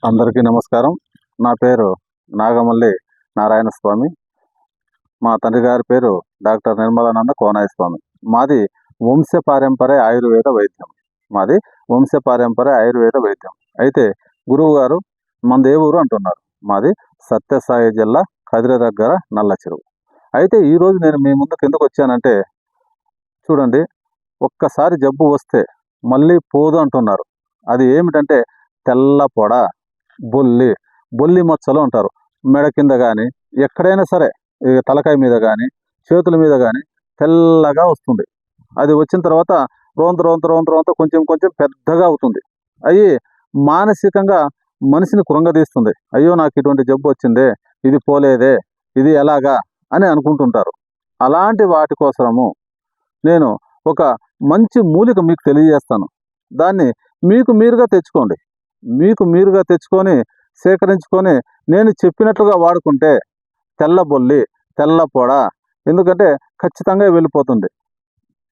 అందరికీ నమస్కారం. నా పేరు నాగమల్లి నారాయణ స్వామి. మా తండ్రి గారి పేరు డాక్టర్ నిర్మలానంద కోనాయ స్వామి. మాది వంశపారంపర్య ఆయుర్వేద వైద్యం. అయితే గురువు గారు మనది ఏ ఊరు అంటున్నారు. మాది సత్యసాయి జిల్లా కదిరి దగ్గర నల్ల చెరువు. అయితే ఈరోజు నేను మీ ముందుకు ఎందుకు వచ్చానంటే, చూడండి, ఒక్కసారి జబ్బు వస్తే మళ్ళీ పోదు అంటున్నారు. అది ఏమిటంటే తెల్ల పొడ, బొల్లి మచ్చలు అంటారు. మెడ కింద కానీ ఎక్కడైనా సరే, తలకాయ మీద కానీ చేతుల మీద కానీ తెల్లగా వస్తుంది. అది వచ్చిన తర్వాత రోంత కొంచెం కొంచెం పెద్దగా అవుతుంది. అవి మానసికంగా మనిషిని కృంగదీస్తుంది. అయ్యో, నాకు ఇటువంటి జబ్బు వచ్చిందే, ఇది పోలేదే, ఇది ఎలాగా అని అనుకుంటుంటారు. అలాంటి వాటి కోసము నేను ఒక మంచి మూలిక మీకు తెలియజేస్తాను. దాన్ని మీకు మీరుగా తెచ్చుకొని సేకరించుకొని నేను చెప్పినట్లుగా వాడుకుంటే తెల్ల పొడ, ఎందుకంటే ఖచ్చితంగా వెళ్ళిపోతుంది.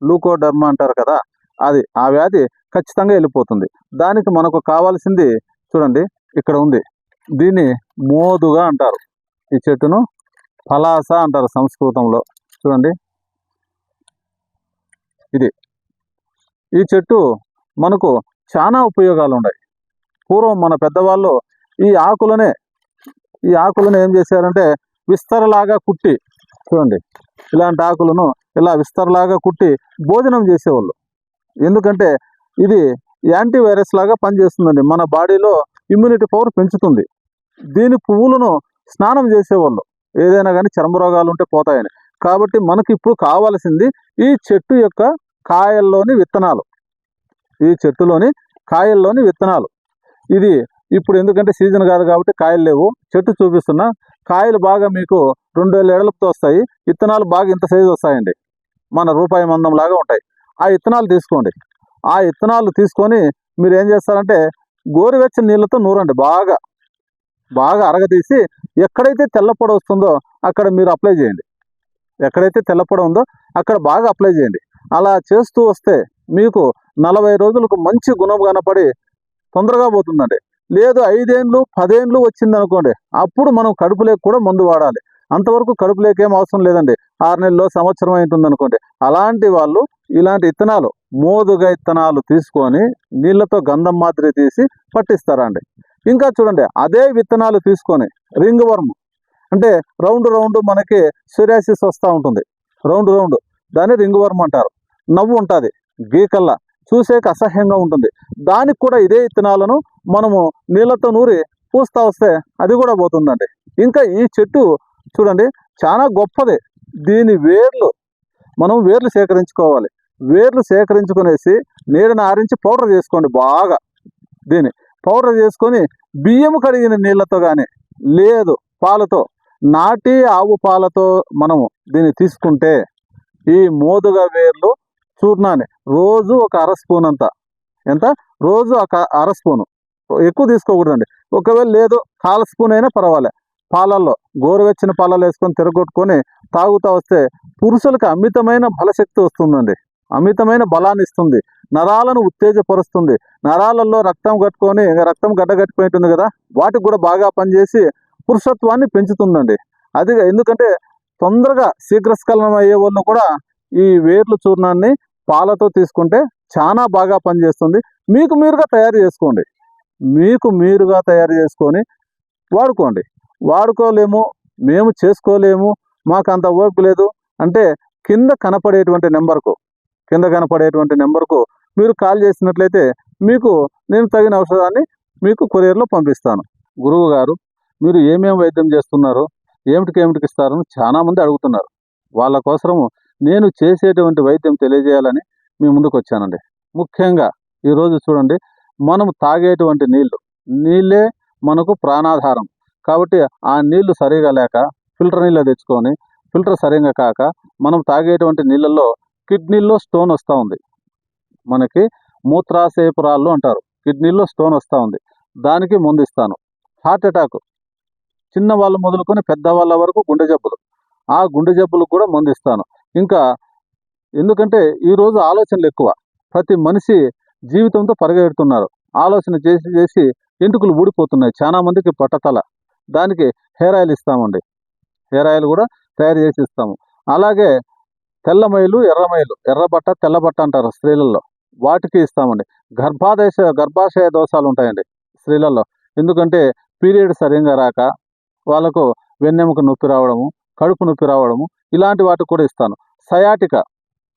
లూకోడర్మా అంటారు కదా, అది ఆ వ్యాధి ఖచ్చితంగా వెళ్ళిపోతుంది. దానికి మనకు కావాల్సింది చూడండి, ఇక్కడ ఉంది. దీన్ని మోదుగా అంటారు. ఈ చెట్టును పలాస అంటారు సంస్కృతంలో. చూడండి, ఈ చెట్టు మనకు చాలా ఉపయోగాలు ఉన్నాయి. పూర్వం మన పెద్దవాళ్ళు ఈ ఆకులనే ఏం చేశారంటే విస్తరలాగా కుట్టి, చూడండి, ఇలాంటి ఆకులను ఇలా విస్తరలాగా కుట్టి భోజనం చేసేవాళ్ళు. ఎందుకంటే ఇది యాంటీవైరస్ లాగా పనిచేస్తుందండి. మన బాడీలో ఇమ్యూనిటీ పవర్ పెంచుతుంది. దీని పువ్వులను స్నానం చేసేవాళ్ళు, ఏదైనా కానీ చర్మ రోగాలు ఉంటే పోతాయని. కాబట్టి మనకి ఇప్పుడు కావాల్సింది ఈ చెట్టు యొక్క కాయల్లోని విత్తనాలు. ఇది ఇప్పుడు ఎందుకంటే సీజన్ కాదు కాబట్టి కాయలు లేవు. చెట్టు చూపిస్తున్నా, కాయలు బాగా మీకు 2 ఏళ్ళతో వస్తాయి. విత్తనాలు బాగా ఇంత సైజు వస్తాయండి, మన రూపాయి మందం లాగా ఉంటాయి. ఆ విత్తనాలు తీసుకోండి. ఆ విత్తనాలు తీసుకొని మీరు ఏం చేస్తారంటే గోరువెచ్చని నీళ్ళతో నూరండి. బాగా అరగదీసి ఎక్కడైతే తెల్లపొడ వస్తుందో అక్కడ మీరు అప్లై చేయండి. ఎక్కడైతే తెల్లపొడ ఉందో అక్కడ బాగా అప్లై చేయండి. అలా చేస్తూ వస్తే మీకు 40 రోజులకు మంచి గుణం కనపడి తొందరగా పోతుందండి. లేదు 5 ఏళ్ళు 10 ఏళ్ళు వచ్చింది అనుకోండి, అప్పుడు మనం కడుపులేక కూడా మందు వాడాలి. అంతవరకు కడుపులేక ఏం అవసరం లేదండి. 6 నెలల్లో సంవత్సరం అవుతుంది అనుకోండి. అలాంటి వాళ్ళు ఇలాంటి విత్తనాలు, మోదుగా విత్తనాలు తీసుకొని నీళ్ళతో గంధం మాదిరి తీసి పట్టిస్తారండి. ఇంకా చూడండి, అదే విత్తనాలు తీసుకొని రింగ్ వర్మ్ అంటే రౌండ్ మనకి సోరియాసిస్ వస్తూ ఉంటుంది. రౌండ్ దాన్ని రింగ్ వర్మ్ అంటారు. నవ్వు ఉంటుంది, గీకల్లా చూసేకి అసహ్యంగా ఉంటుంది. దానికి కూడా ఇదే విత్తనాలను మనము నీళ్ళతో నూరి పూస్తా వస్తే అది కూడా పోతుందండి. ఇంకా ఈ చెట్టు చూడండి, చాలా గొప్పది. దీని మనం వేర్లు సేకరించుకోవాలి. వేర్లు సేకరించుకునేసి నీడను ఆరించి పౌడర్ చేసుకోండి. బాగా దీన్ని పౌడర్ చేసుకొని బియ్యం కడిగిన నీళ్ళతో కానీ లేదు పాలతో, నాటి ఆవు పాలతో మనము దీన్ని తీసుకుంటే ఈ మోదుగా వేర్లు చూర్ణాన్ని రోజు ఒక 1/2 స్పూన్ అంతా, రోజు ఒక 1/2 స్పూను, ఎక్కువ తీసుకోకూడదండి. ఒకవేళ లేదు 1/4 స్పూన్ అయినా పర్వాలే. పాలల్లో గోరువెచ్చిన పాలల్లో వేసుకొని తిరగొట్టుకొని తాగుతూ వస్తే పురుషులకు అమితమైన బలశక్తి వస్తుందండి. అమితమైన బలాన్ని ఇస్తుంది. నరాలను ఉత్తేజపరుస్తుంది. నరాలలో రక్తం గడ్డగట్టిపోయి ఉంటుంది కదా, వాటికి కూడా బాగా పనిచేసి పురుషత్వాన్ని పెంచుతుందండి. అది ఎందుకంటే తొందరగా శీఘ్రస్ఖలనం అయ్యే వాళ్ళు కూడా ఈ వేర్లు చూర్ణాన్ని పాలతో తీసుకుంటే చాలా బాగా పనిచేస్తుంది. మీకు మీరుగా తయారు చేసుకొని వాడుకోండి. వాడుకోలేము, మేము చేసుకోలేము, మాకు అంత ఓపిక లేదు అంటే కింద కనపడేటువంటి నెంబర్కు మీరు కాల్ చేసినట్లయితే మీకు నేను తగిన ఔషధాన్ని మీకు కొరియర్లో పంపిస్తాను. గురువు గారు, మీరు ఏమేమి వైద్యం చేస్తున్నారు, ఏమిటికి ఇస్తారని చాలామంది అడుగుతున్నారు. వాళ్ళ కోసము నేను చేసేటువంటి వైద్యం తెలియజేయాలని మీ ముందుకు వచ్చానండి. ముఖ్యంగా ఈరోజు చూడండి, మనం తాగేటువంటి నీళ్ళే మనకు ప్రాణాధారం. కాబట్టి ఆ నీళ్లు సరిగా లేక ఫిల్టర్ నీళ్ళు తెచ్చుకొని, ఫిల్టర్ సరిగా కాక మనం తాగేటువంటి నీళ్ళల్లో కిడ్నీల్లో స్టోన్ వస్తూ ఉంది. మనకి మూత్రాశయపురాళ్ళు అంటారు, కిడ్నీల్లో స్టోన్ వస్తూ ఉంది. దానికి మందు ఇస్తాను. హార్ట్ అటాక్ చిన్న వాళ్ళు మొదలుకొని పెద్దవాళ్ళ వరకు ఆ గుండె జబ్బులకు కూడా మందు ఇస్తాను. ఇంకా ఎందుకంటే ఈరోజు ఆలోచనలు ఎక్కువ. ప్రతి మనిషి జీవితంతో పరిగెడుతున్నారు. ఆలోచన చేసి ఎంటుకలు ఊడిపోతున్నాయి, చాలా మందికి పట్టతల, దానికి హెయిర్ ఆయిల్ ఇస్తామండి. హెయిర్ ఆయిల్ కూడా తయారు చేసి ఇస్తాము. అలాగే తెల్లమైలు, ఎర్రమైలు, ఎర్రబట్ట తెల్లబట్ట అంటారు స్త్రీలలో, వాటికి ఇస్తామండి. గర్భాశయ దోషాలు ఉంటాయండి స్త్రీలలో, ఎందుకంటే పీరియడ్ సరిగ్గా రాక వాళ్ళకు వెన్నెముక నొప్పి రావడము, కడుపు నొప్పి రావడము, ఇలాంటి వాటికి కూడా ఇస్తాను. సయాటిక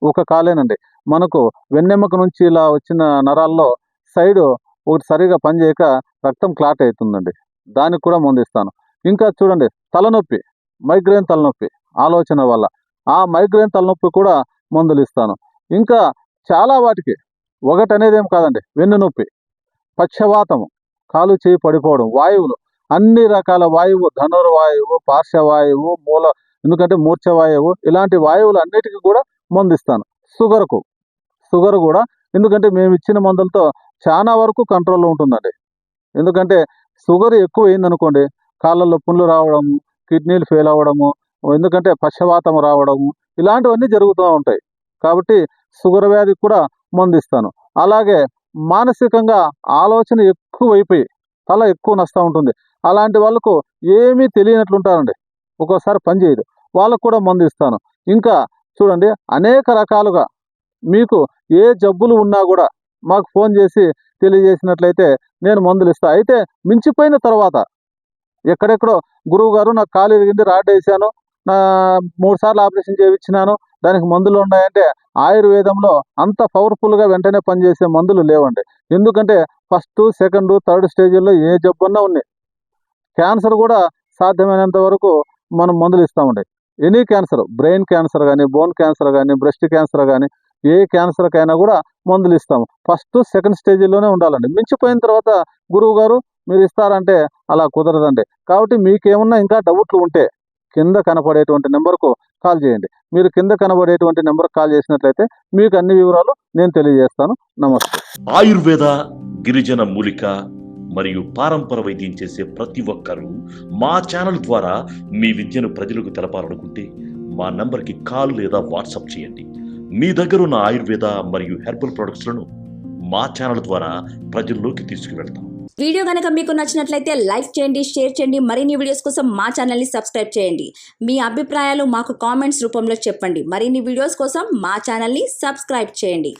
ఒక కాలేనండి, మనకు వెన్నెముక నుంచి ఇలా వచ్చిన నరాల్లో సైడు ఒకటి సరిగా పనిచేయక రక్తం క్లాట్ అవుతుందండి, దానికి కూడా మందు ఇస్తాను. ఇంకా చూడండి, తలనొప్పి, మైగ్రేన్ తలనొప్పి ఆలోచన వల్ల, ఆ మైగ్రేన్ తలనొప్పి కూడా మందులు ఇస్తాను. ఇంకా చాలా వాటికి, ఒకటి అనేది ఏం కాదండి, వెన్నునొప్పి, పక్షవాతము, కాలు చేయి పడిపోవడం, వాయువులు, అన్ని రకాల వాయువు, ధనుర్వాయువు, పార్శ్వవాయువు, ఎందుకంటే మూర్ఛవాయువు, ఇలాంటి వాయువులు అన్నిటికీ కూడా మందు ఇస్తాను. షుగర్ కూడా, ఎందుకంటే మేము ఇచ్చిన మందులతో చాలా వరకు కంట్రోల్లో ఉంటుందండి. ఎందుకంటే షుగర్ ఎక్కువ అయిందనుకోండి, కాళ్ళల్లో పుండ్లు రావడము, కిడ్నీలు ఫెయిల్ అవ్వడము, ఎందుకంటే పక్షవాతం రావడము, ఇలాంటివన్నీ జరుగుతూ ఉంటాయి. కాబట్టి షుగర్ వ్యాధికి కూడా మందు ఇస్తాను. అలాగే మానసికంగా ఆలోచన ఎక్కువైపోయి తల ఎక్కువ నష్టం ఉంటుంది, అలాంటి వాళ్ళకు ఏమీ తెలియనట్లుంటారండి, ఒక్కోసారి పని చేయదు, వాళ్ళకు కూడా మందు ఇస్తాను. ఇంకా చూడండి, అనేక రకాలుగా మీకు ఏ జబ్బులు ఉన్నా కూడా మాకు ఫోన్ చేసి తెలియజేసినట్లయితే నేను మందులు ఇస్తాను. అయితే మించిపోయిన తర్వాత ఎక్కడెక్కడో గురువు గారు నాకు కాలు ఇరిగింది, రాడ్ వేసాను, నా 3 సార్లు ఆపరేషన్ చేయించినాను, దానికి మందులు ఉన్నాయంటే ఆయుర్వేదంలో అంత పవర్ఫుల్గా వెంటనే పనిచేసే మందులు లేవండి. ఎందుకంటే ఫస్ట్, సెకండ్, థర్డ్ స్టేజ్లో ఏ జబ్బున్నా ఉన్నాయి. క్యాన్సర్ కూడా సాధ్యమైనంత వరకు మనం మందులు ఇస్తామండి. ఎనీ క్యాన్సర్, బ్రెయిన్ క్యాన్సర్ కానీ, బోన్ క్యాన్సర్ కానీ, బ్రెస్ట్ క్యాన్సర్ కానీ, ఏ క్యాన్సర్కైనా కూడా మందులు ఇస్తాము. ఫస్ట్, సెకండ్ స్టేజ్లోనే ఉండాలండి. మించిపోయిన తర్వాత గురువు గారు మీరు ఇస్తారంటే అలా కుదరదండి. కాబట్టి మీకేమన్నా ఇంకా డౌట్లు ఉంటే కింద కనపడేటువంటి నెంబర్కు కాల్ చేయండి. మీరు కింద కనబడేటువంటి నెంబర్కి కాల్ చేసినట్లయితే మీకు అన్ని వివరాలు నేను తెలియజేస్తాను. నమస్తే. ఆయుర్వేద, గిరిజన మూలిక మరియు పారంపర వైద్యం చేసే ప్రతి ఒక్కరూ మా ఛానల్ ద్వారా మీ విద్యను ప్రజలకు తెలపాలనుకుంటే మా నంబర్కి కాల్ లేదా వాట్సాప్ చేయండి. మీ దగ్గర ఉన్న ఆయుర్వేద మరియు హెర్బల్ ప్రొడక్ట్స్లను మా ఛానల్ ద్వారా ప్రజల్లోకి తీసుకువెళ్తాం. వీడియో కనుక మీకు నచ్చినట్లయితే లైక్ చేయండి, షేర్ చేయండి. మరిన్ని వీడియోస్ కోసం మా ఛానల్ని సబ్స్క్రైబ్ చేయండి. మీ అభిప్రాయాలు మాకు కామెంట్స్ రూపంలో చెప్పండి. మరిన్ని వీడియోస్ కోసం మా ఛానల్ని సబ్స్క్రైబ్ చేయండి.